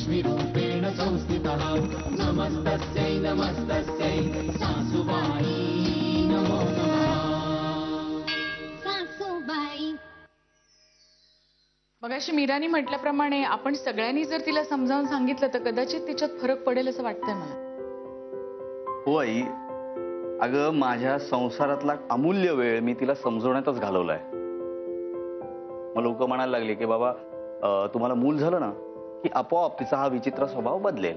लक्ष्मीरूपेण संस्थितः नमस्तस्यै नमस्तस्यै सासुबाई नमो नमः। सासूबाई मगाशी मीरानी म्हटल्याप्रमाणे आपण सगळ्यांनी जर तिला समजावून सांगितलं तर कदाचित तिच्यात फरक पडेल असं वाटतंय मला. हो आई, अगं माझ्या संसारातला अमूल्य वेळ मी तिला समजवण्यातच घालवलाय. मग लोक म्हणायला लागले की बाबा तुम्हाला मूल झालं ना की आपोआप तिचा हा विचित्र स्वभाव बदलेल.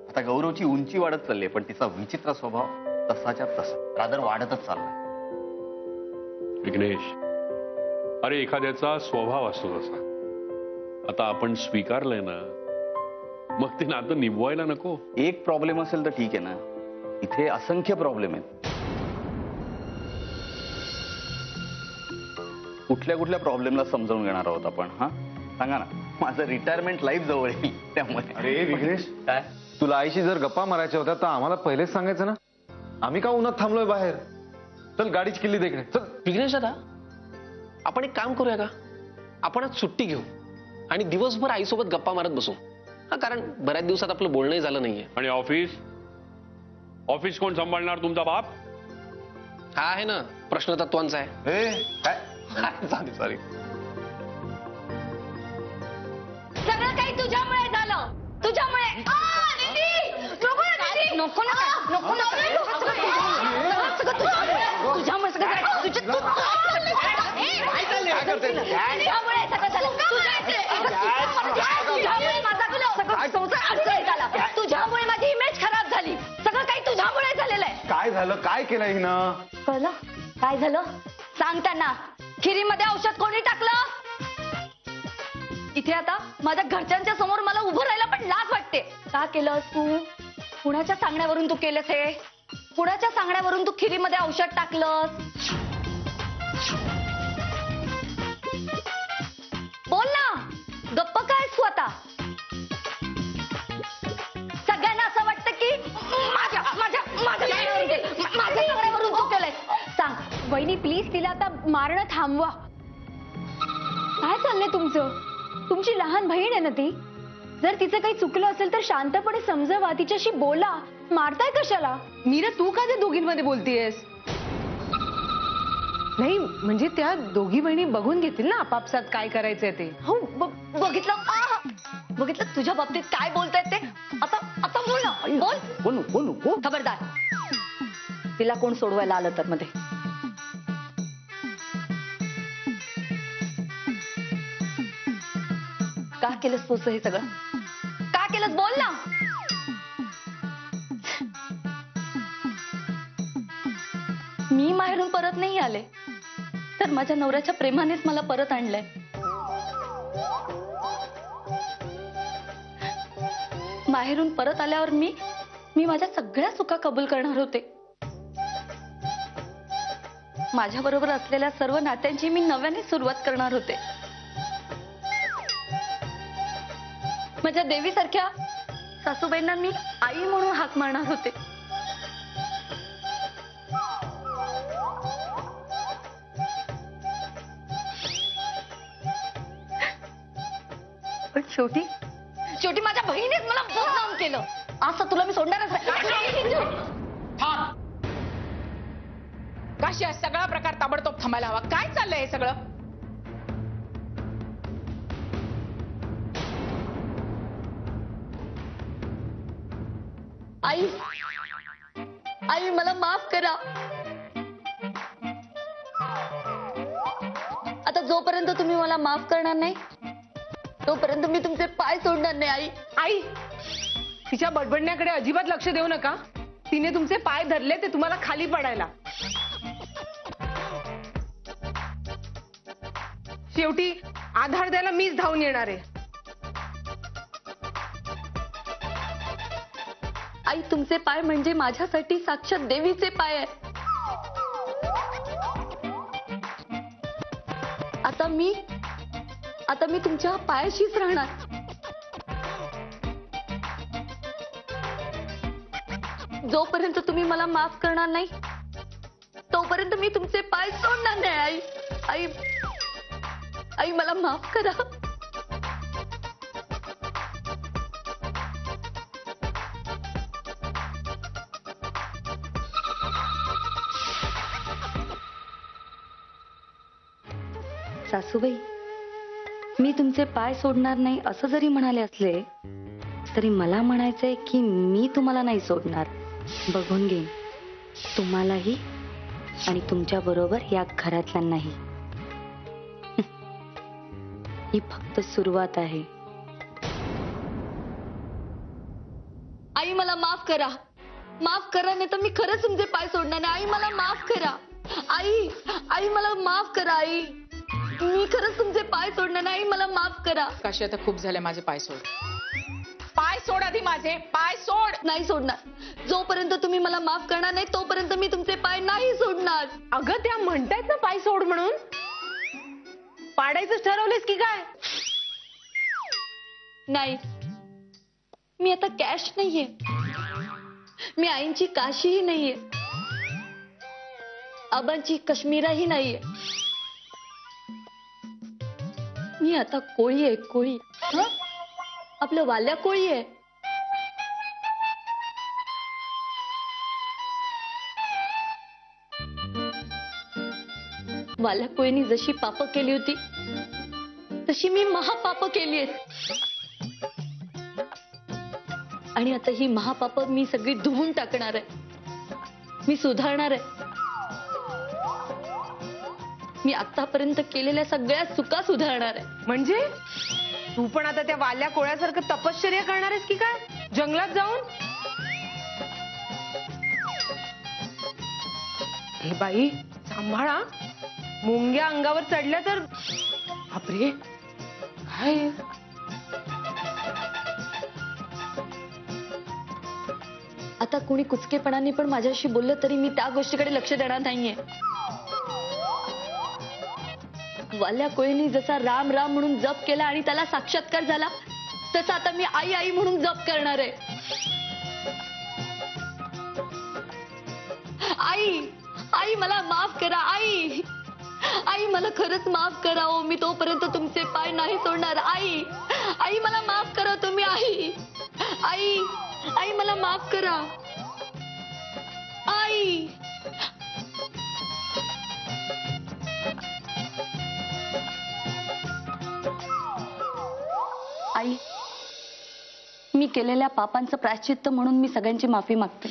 आता गौरवची उंची वाढत चालली पण तिचा विचित्र स्वभाव तसाच्या तसा रादर वाढतच चाललाय. विघ्नेश, अरे एखाद्याचा स्वभाव असतो तसा. आता आपण स्वीकारलंय ना, मग ते नातं निभवायला नको. एक प्रॉब्लेम असेल तर ठीक आहे ना, इथे असंख्य प्रॉब्लेम आहेत. कुठल्या कुठल्या प्रॉब्लेमला समजावून घेणार आहोत आपण? हा सांगा ना. माझं रिटायरमेंट लाईफ जवळ येईल त्यामुळे. अरे विघ्नेश, काय तुला आईशी जर गप्पा मारायच्या होत्या तर आम्हाला पहिलेच सांगायचं ना. आम्ही का उन्हात थांबलोय बाहेर? चल गाडीची किल्ली देखणे. चल. विघ्नेश दादा, आपण एक काम करूया का? आपण आज सुट्टी घेऊ आणि दिवसभर आईसोबत गप्पा मारत बसू. हा, कारण बऱ्याच दिवसात आपलं बोलणंही झालं नाहीये. आणि ऑफिस ऑफिस कोण सांभाळणार? तुमचा बाप? हा आहे ना, प्रश्न तत्वांचा आहे. काय? सॉरी. सगळं काही तुझ्यामुळे झालं, तुझ्यामुळे. नको ना, नको ना, तुझ्यामुळे सगळं तुझ्यामुळे माझी इमेज खराब झाली. सगळं काही तुझ्यामुळे झालेलं आहे. काय झालं? काय केलं हिनं? कळलं काय झालं? सांग त्यांना. खिरीमध्ये औषध कोणी टाकलं? इथे आता माझ्या घरच्यांच्या समोर मला उभं राहायला पण लाज वाटते. का केलंस तू? कुणाच्या सांगण्यावरून तू केलंस हे? कुणाच्या सांगण्यावरून तू खिरीमध्ये औषध टाकलंस? बोल ना, गप्प काय तू आता? सगळ्यांना असं वाटतं की माझ्या सांगण्यावरून तू केलंय. सांग वहिनी, प्लीज तिला आता मारणं थांबवा. काय चाललंय तुमचं? तुमची लहान बहीण आहे ना ती. जर तिचं काही चुकलं असेल तर शांतपणे समजवा, तिच्याशी बोला. मारताय कशाला? मीरा, तू का त्या दोघींमध्ये बोलतीयस? नाही म्हणजे त्या दोघी बहिणी बघून घेतील ना आपापसात काय करायचंय ते. हो, बघितलं तुझ्या बाबतीत काय बोलतायत ते. आता बोल ना, बोल. खबरदार, तिला कोण सोडवायला आलं तर मध्ये. का केलंस तूच हे सगळं? का केलंस? बोल ना. मी माहेरून परत नाही आले तर माझ्या नवऱ्याच्या प्रेमानेच मला परत आणलंय. माहेरून परत आल्यावर मी माझ्या सगळ्या चुका कबूल करणार होते. माझ्या बरोबर असलेल्या सर्व नात्यांची मी नव्याने सुरुवात करणार होते. माझ्या देवीसारख्या सासूबाईंना मी आई म्हणून हाक मारणार होते. पण शेवटी माझ्या बहिणीच मला बदनाम केलं. असं तुला मी सोडणारच नाही. काशी हा सगळा प्रकार ताबडतोब थांबायला हवा. काय चाललंय हे सगळं? आई मला माफ करा. आता जोपर्यंत तुम्ही मला माफ करणार नाही तोपर्यंत मी तुमचे पाय सोडणार नाही. आई, तिच्या बडबडण्याकडे अजिबात लक्ष देऊ नका. तिने तुमचे पाय धरले ते तुम्हाला खाली पडायला. शेवटी आधार द्यायला मीच धावून येणार आहे. आई, तुमचे पाय म्हणजे माझ्यासाठी साक्षात देवीचे पाय आहे. आता मी तुमच्या पायाशीच राहणार. जोपर्यंत तुम्ही मला माफ करणार नाही तोपर्यंत मी तुमचे पाय सोडणार नाही. आई मला माफ करा. सासूबाई, मी तुमचे पाय सोडणार नाही असं जरी म्हणाले असले तरी मला म्हणायचंय की मी तुम्हाला नाही सोडणार. बघून घेईन तुम्हालाही आणि तुमच्या बरोबर या घरातल्यांनाही. ही फक्त सुरुवात आहे. आई मला माफ करा, माफ करा, नाही तर मी खरंच तुमचे पाय सोडणार नाही. आई मला माफ करा. आई आई मला माफ करा. आई मी खरंच तुमचे पाय सोडणार नाही. आई मला माफ करा. काशी आता खूप झाले, माझे पाय सोड. पाय सोड आधी, माझे पाय सोड. नाही सोडणार. जोपर्यंत तुम्ही मला माफ करणार नाही तोपर्यंत मी तुमचे पाय नाही सोडणार. अगं त्या म्हणतायत ना पाय सोड म्हणून. पाडायचं ठरवलेस की काय? नाही, मी आता कॅश नाहीये. मी आईंची काशीही नाहीये, आबांची काश्मीराही नाहीये. मी आता कोळी आहे, कोळी. आपलं वाल्या कोळी आहे. वाल्या कोळीनी जशी पाप केली होती तशी मी महापाप केली आहेत. आणि आता ही महापाप मी सगळी धुवून टाकणार आहे. मी सुधारणार आहे. मी आतापर्यंत केलेल्या सगळ्या चुका सुधारणार आहे. म्हणजे तू पण आता त्या वाल्या कोळ्यासारखं तपश्चर्या करणार आहेस की काय, जंगलात जाऊन? हे बाई सांभाळा, मुंग्या अंगावर चढल्या तर बापरे काय. आता कोणी कुचकेपणाने पण माझ्याशी बोललं तरी मी त्या गोष्टीकडे लक्ष देणार नाहीये. वाल्या कोळीनी जसा राम राम म्हणून जप केला आणि त्याला साक्षात्कार झाला तसा आता मी आई आई म्हणून जप करणार आहे. आई आई मला माफ करा. आई आई मला खरंच माफ करा. हो मी तोपर्यंत तुमचे पाय नाही सोडणार. आई आई मला माफ करा तुम्ही. आई आई आई मला माफ करा. आई आई मी केलेल्या पापांचं प्रायश्चित्त म्हणून मी सगळ्यांची माफी मागते.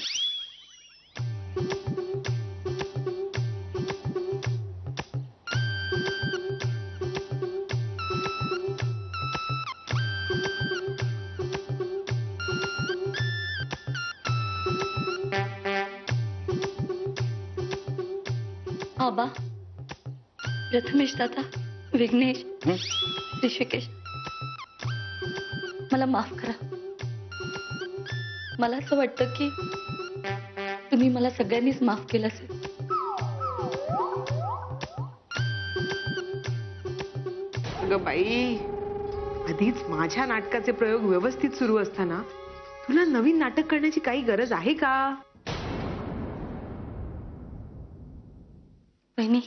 आबा, प्रथमेश दादा, विघ्नेश, ऋषिकेश, मला माफ करा. मला असं वाटतं की तुम्ही मला सगळ्यांनीच माफ केलं असेल. अगं बाई, आधीच माझ्या नाटकाचे प्रयोग व्यवस्थित सुरू असताना तुला नवीन नाटक करण्याची काही गरज आहे का? बहिणी,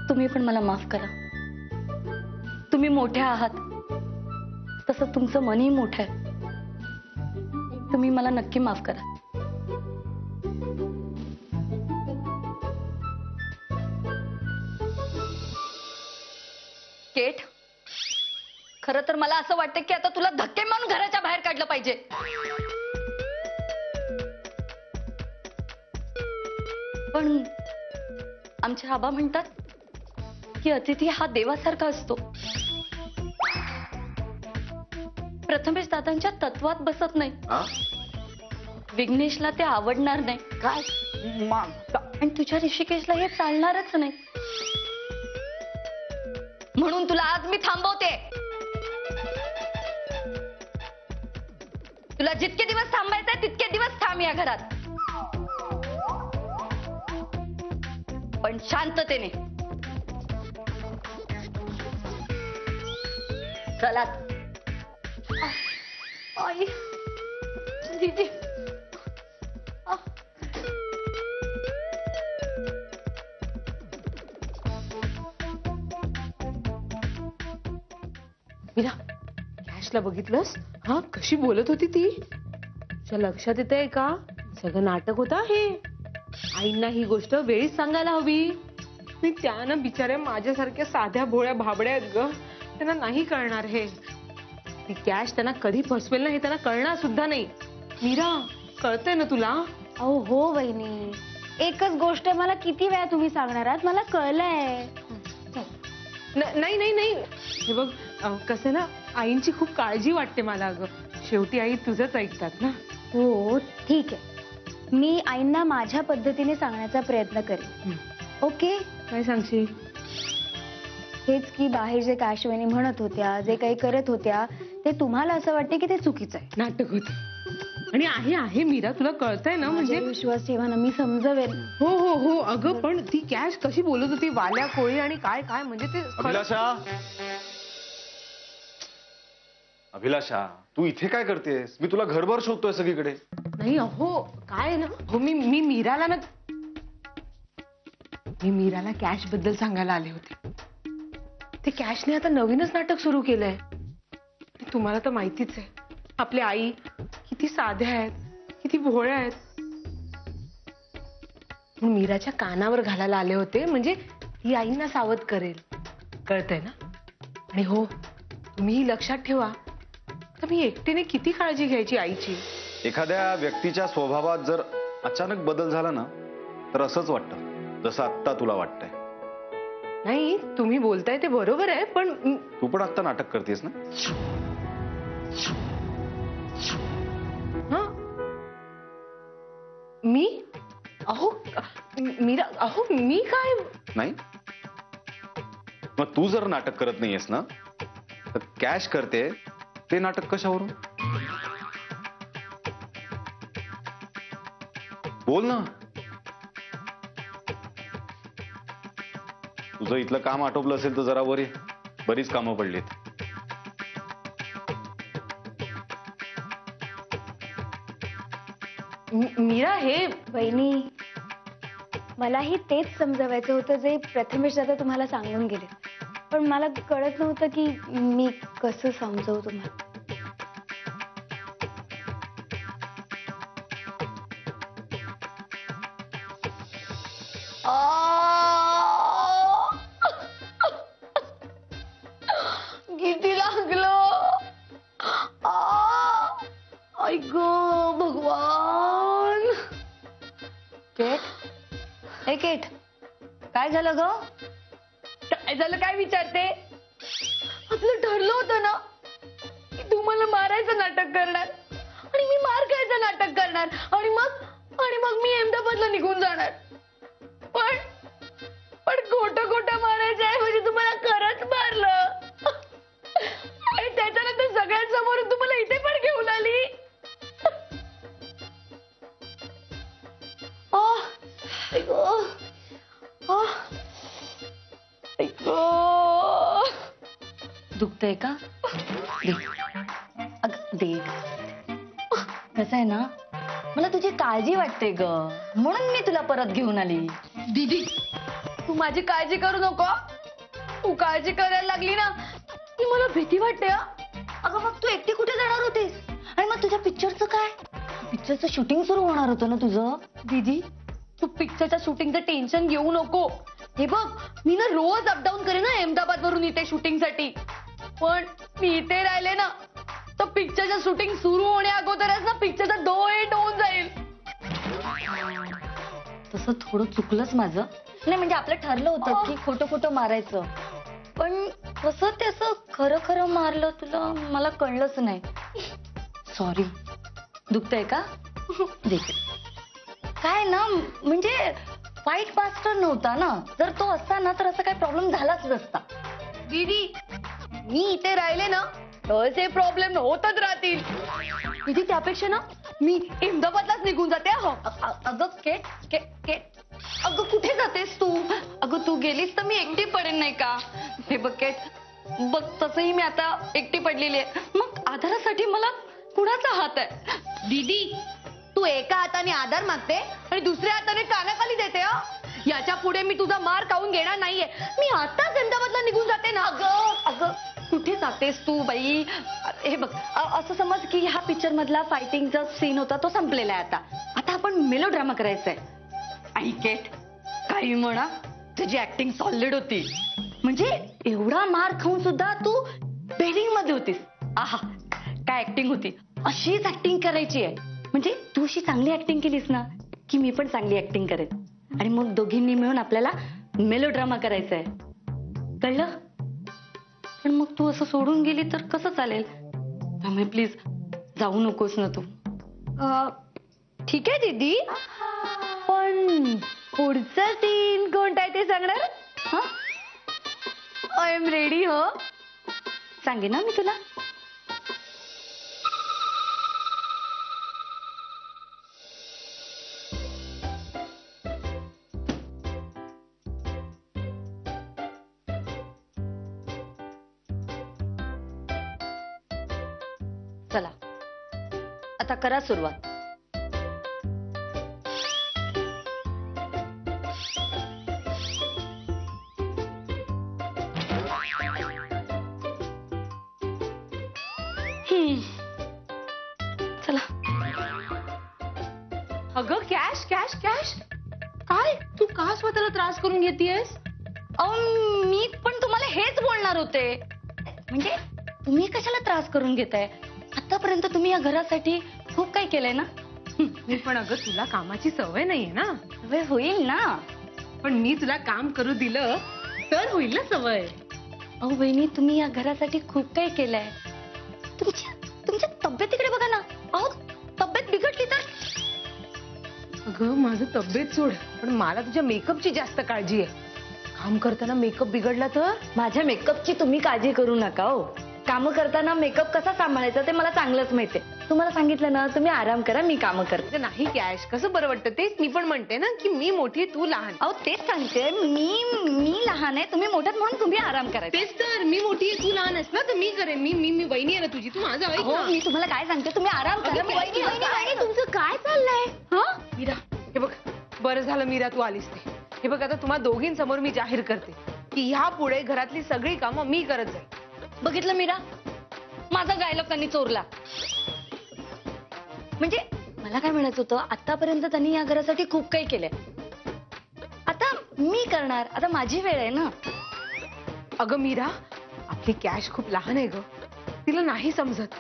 तुम्ही पण मला माफ करा. तुम्ही मोठ्या आहात तसं तुमचं मनही मोठं आहे. तुम्ही मला नक्की माफ करा. केट, खरं तर मला असं वाटतं की आता तुला धक्के मारून घराच्या बाहेर काढलं पाहिजे. पण आमचे आबा म्हणतात की अतिथी हा देवासारखा असतो. प्रथमेश दादांच्या तत्वात बसत नाही. विघ्नेशला ते आवडणार नाही. काय आणि तुझ्या ऋषिकेशला हे चालणारच नाही. म्हणून तुला आज मी थांबवते. तुला जितके दिवस थांबायचे तितके दिवस थांब या घरात, पण शांततेने. चला. आई दीदी, मीरा, कॅशला बघितलंस? हा, कशी बोलत होती ती? तुझ्या लक्षात येतंय का? सगळं नाटक होतं हे. आईंना ही गोष्ट वेळीच सांगायला हवी. नाही त्या ना बिचाऱ्या माझ्यासारख्या साध्या भोळ्या भाबड्या आहेत ग, त्यांना नाही कळणार हे. ती कॅश त्यांना कधी फसवेल ना हे त्यांना कळणार सुद्धा नाही. मीरा, कळतंय ना तुला? अहो हो वहिनी, एकच गोष्ट मला किती वेळा तुम्ही सांगणार आहात, मला कळलंय. नाही नाही नाही, हे बघ कसं ना, आईंची खूप काळजी वाटते मला अगं. शेवटी आई तुझंच ऐकतात ना. हो ठीक आहे, मी आईंना माझ्या पद्धतीने सांगण्याचा प्रयत्न करेन. ओके? काय सांगशील? हेच की बाहेर जे काशवेणी म्हणत होत्या, जे काही करत होत्या, ते तुम्हाला असं वाटते की ते चुकीचं आहे. नाटक होत. आणि आहे आहे मीरा, तुला कळतंय ना? म्हणजे विश्वास ठेवा ना, मी समजवेन. हो हो हो अगं, पण ती कॅश कशी बोलत होती, वाल्या कोळी आणि काय काय, म्हणजे ते अभिलाषा, तू इथे काय करतेस? मी तुला घरभर शोधतोय सगळीकडे. नाही अहो काय ना, हो मी मीराला ना, मी मीराला कॅश बद्दल सांगायला आले होते. ते कॅशने आता नवीनच नाटक सुरू केलंय. तुम्हाला तर माहितीच आहे, आपल्या आई किती साध्या आहेत, किती भोळ्या आहेत. मीराच्या कानावर घालायला आले होते, म्हणजे ही आईंना सावध करेल. कळतंय ना? आणि हो, तुम्हीही लक्षात ठेवा, तर मी एकटीने किती काळजी घ्यायची आईची. एखाद्या व्यक्तीच्या स्वभावात जर अचानक बदल झाला ना, तर असंच वाटतं जसं आत्ता तुला वाटतंय. नाही, तुम्ही बोलताय ते बरोबर आहे, पण तू पण आत्ता नाटक करतेस ना? मी अहो मीरा, अहो मी काय नाही. मग तू जर नाटक करत नाहीयेस ना, तर कॅश करते ते नाटक कशावरून? बोल ना. तुझं इथलं काम आटोपलं असेल तर जरा वर ये, बरीच कामं पडलीत. मीरा, हे वहिनी, मलाही तेच समजवायचं होतं जे प्रथमेश दादा तुम्हाला सांगून गेले, पण मला कळत नव्हतं की मी कसं समजवू तुम्हाला. किती लागलो, ऐक भगवान. केट, हे केट, काय झालं ग? काय झालं काय विचारते? आपलं ठरलं होतं ना की तू मला मारायचं नाटक करणार आणि मी मार खायचं नाटक करणार आणि मग मी अहमदाबादला निघून जाणार. पण खोटं खोटं मारायचं आहे म्हणजे तुम्हाला खरंच मारलं आणि त्याच्यानंतर सगळ्यांसमोरून तुम्हाला इथे पण घेऊन आली. दुखतंय का? दे. कसं आहे ना, मला तुझी काळजी वाटते ग, म्हणून मी तुला परत घेऊन आली. दीदी, तू माझी काळजी करू नको. तू काळजी करायला लागली ना की मला भीती वाटते. अगं मग तू एकटी कुठे जाणार होतीस? आणि मग तुझ्या पिक्चरचं काय? पिक्चरचं शूटिंग सुरू होणार होतं ना तुझं. दीदी, तू पिक्चरच्या शूटिंगचं टेन्शन घेऊ नको. हे बघ, मी ना रोज अपडाऊन करेन ना अहमदाबाद वरून इथे शूटिंगसाठी. पण मी इथे राहिले ना तर पिक्चरचं शूटिंग सुरू होण्या अगोदरच ना पिक्चरचा डो एंड होऊन जाईल. तसं थोडं चुकलंच माझं. नाही म्हणजे आपलं ठरलं होतं की खोटं खोटं मारायचं, पण कसं त्याचं खरं खरं मारलं तुला मला कळलंच नाही. सॉरी. दुखतंय का? देते. काय ना, म्हणजे फाईट मास्टर नव्हता ना, जर तो असता ना तर असा काही प्रॉब्लेम झालाच नसता. दीदी, मी इथे राहिले ना तसे प्रॉब्लेम होतच राहतील. दीदी, त्यापेक्षा ना मी अहमदाबादलाच निघून जाते. अगं केट, अगं कुठे जातेस तू? अगं तू गेलीस तर मी एकटी पडेन नाही का? हे बघ केट, बघ तसंही मी आता एकटी पडलेली आहे, मग आधारासाठी मला कुणाचा हात आहे? दीदी, तू एका हाताने आधार मागते आणि दुसऱ्या हाताने कानाखाली देते. याच्या पुढे मी तुझा मार खाऊन घेणार नाहीये. मी आताच अहमदाबादला निघून जाते ना. अगं कुठे जातेस तू बाई? हे बघ, असं समज की ह्या पिक्चर मधला फायटिंगचा सीन होता तो संपलेला आहे. आता आपण मेलोड्रामा करायचा आहे. ऐकेट, काही म्हणा, तुझी ऍक्टिंग सॉलिड होती. म्हणजे एवढा मार खाऊन सुद्धा तू बेरिंग मध्ये होतीस. आहा, काय ऍक्टिंग होती. अशीच ऍक्टिंग करायची आहे. म्हणजे तू अशी चांगली ऍक्टिंग केलीस ना की मी पण चांगली ऍक्टिंग करेन आणि मग दोघींनी मिळून आपल्याला मेलोड्रामा करायचा आहे. कळलं? पण मग तू असं सोडून गेली तर कसं चालेल? त्यामुळे प्लीज जाऊ नकोस ना तू. ठीक आहे दीदी, पण पुढचं सीन कोणता आहे ते सांगणार? I am ready. हो, सांगे ना मी तुला. चला आता करा सुरुवात. चला. अगं कॅश कॅश कॅश, काय तू का स्वतःला त्रास करून घेतेयस? मी पण तुम्हाला हेच बोलणार होते. म्हणजे तुम्ही कशाला त्रास करून घेताय? आतापर्यंत तुम्ही या घरासाठी खूप काही केलंय ना. मी पण अगं तुला कामाची सवय नाहीये ना. सवय होईल ना. पण मी तुला काम करू दिलं तर होईल ना सवय. अहो बहिणी, तुम्ही या घरासाठी खूप काही केलंय. तुमच्या तब्येतीकडे बघा ना. अहो तब्येत बिघडली तर. अगं माझं तब्येत सोड, पण मला तुझ्या मेकअपची जास्त काळजी आहे. काम करताना मेकअप बिघडला तर? माझ्या मेकअपची तुम्ही काळजी करू नका हो. काम करताना मेकअप कसा सांभाळायचा ते मला चांगलंच माहितीये. तुम्हाला सांगितलं ना, तुम्ही आराम करा, मी काम करते. नाही कॅश, कसं बरं वाटतं तेच मी पण म्हणते ना की मी मोठी तू लहान. अहो तेच सांगते, मी लहान आहे, तुम्ही मोठ्यात म्हणून तुम्ही आराम करायचा. तेच तर, मी मोठी आहे तू लहान आहेस ना, तर मी करेन. मी वहिनी आहे ना तुझी, तू माझं ऐक ना. मी तुम्हाला काय सांगते, तुम्ही आराम करा. वहिनी तुमचं काय चाललंय? मीरा, हे बघ, बरं झालं मीरा तू आलीस ते. हे बघ, आता तुम्हा दोघींसमोर मी जाहीर करते की ह्या पुढे घरातली सगळी कामं मी करत जाईल. बघितलं मीरा, माझा डायलॉग त्यांनी चोरला. म्हणजे मला काय म्हणायचं होतं, आतापर्यंत त्यांनी या घरासाठी खूप काही केलंय. आता मी करणार. आता माझी वेळ आहे ना. अगं मीरा, आपली कॅश खूप लहान आहे ग, तिला नाही समजत.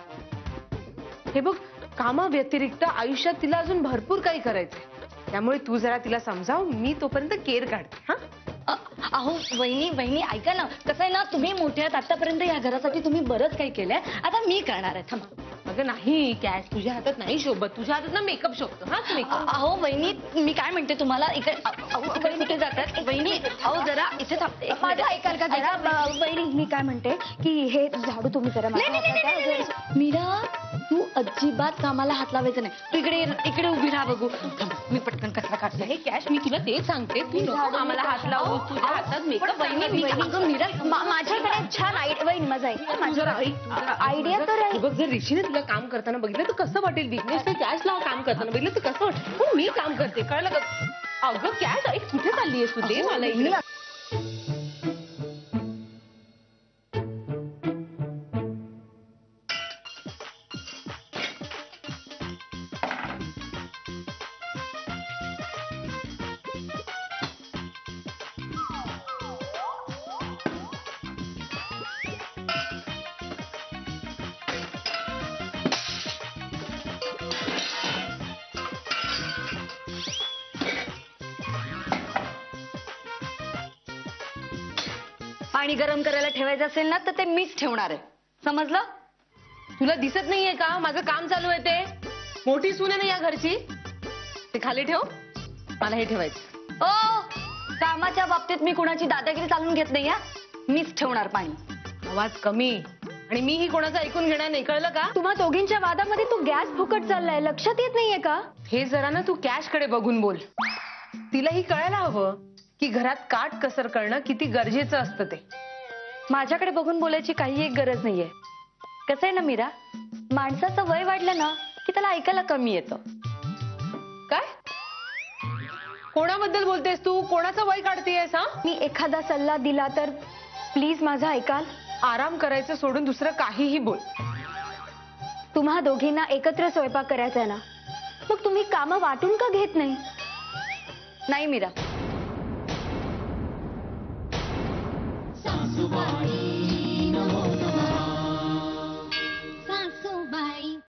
हे बघ, कामा व्यतिरिक्त आयुष्यात तिला अजून भरपूर काही करायचंय. त्यामुळे तू जरा तिला समजाव, मी तोपर्यंत केअर काढते. हा अहो वहिनी ऐका ना, कसं आहे ना, तुम्ही मोठे आहात, आतापर्यंत या घरासाठी तुम्ही बरंच काही केलंय. आता मी करणार आहे. थांबा. अगं नाही कॅश, तुझ्या हातात नाही शोभत, तुझ्या हातात ना मेकअप शोभतो. हा मेकअप. अहो वहिनी, मी काय म्हणते तुम्हाला, इकडे कुठे जातात वहिनी? अहो जरा इथे थांबते. माझं ऐकाल का जरा? वहिनी मी काय म्हणते की हे झाडू तुम्ही जरा मीरा, तू अजिबात कामाला हात लावायचं नाही. तू इकडे उभी राहा बघू. मी पटकन कचरा काढते. हे कॅश, मी तुला तेच सांगते, तू नको कामाला हात लावू. तुझ्या हातात मेकअप. मीरा, माझ्याकडे छान आयडिया. वहिनी माझा आयडिया तर आहे. बघ, जर ऋषीने तुला काम करताना बघितलं तर कसं वाटेल? विघ्नेश तर कॅशला काम करताना बघितलं तर कसं वाटेल? पण मी काम करते, कळलं का? अगं कॅश, ऐक, कुठे चालली आहेस तू? दे मला इकडे. पाणी गरम करायला ठेवायचं असेल ना, तर ते मीच ठेवणार आहे. समजलं? तुला दिसत नाहीये का माझं काम चालू आहे ते? मोठी सून आहे ना या घरची. ते खाली ठेव, मला हे ठेवायचं. ओ, कामाच्या बाबतीत मी कुणाची दादागिरी चालून घेत नाही. मीच ठेवणार पाणी. आवाज कमी, आणि मीही कोणाचं ऐकून घेणार नाही, कळलं का? तुम्हा दोघींच्या वादामध्ये तो गॅस फुकट चाललाय, लक्षात येत नाहीये का? हे जरा ना तू कॅश कडे बघून बोल. तिलाही कळायला हवं की घरात काट कसर करणं किती गरजेचं असतं ते. माझ्याकडे बघून बोलायची काही एक गरज नाहीये. कसं आहे ना मीरा, माणसाचं वय वाढलं ना की त्याला ऐकायला कमी येतं. काय? कोणाबद्दल बोलतेस तू? कोणाचं वय काढतेयस? हा, मी एखादा सल्ला दिला तर प्लीज माझा ऐकाल? आराम करायचं सोडून दुसरं काहीही बोल. तुम्हा दोघींना एकत्र स्वयंपाक करायचा आहे ना, मग तुम्ही कामं वाटून का घेत नाही? नाही मीरा, सासूबाई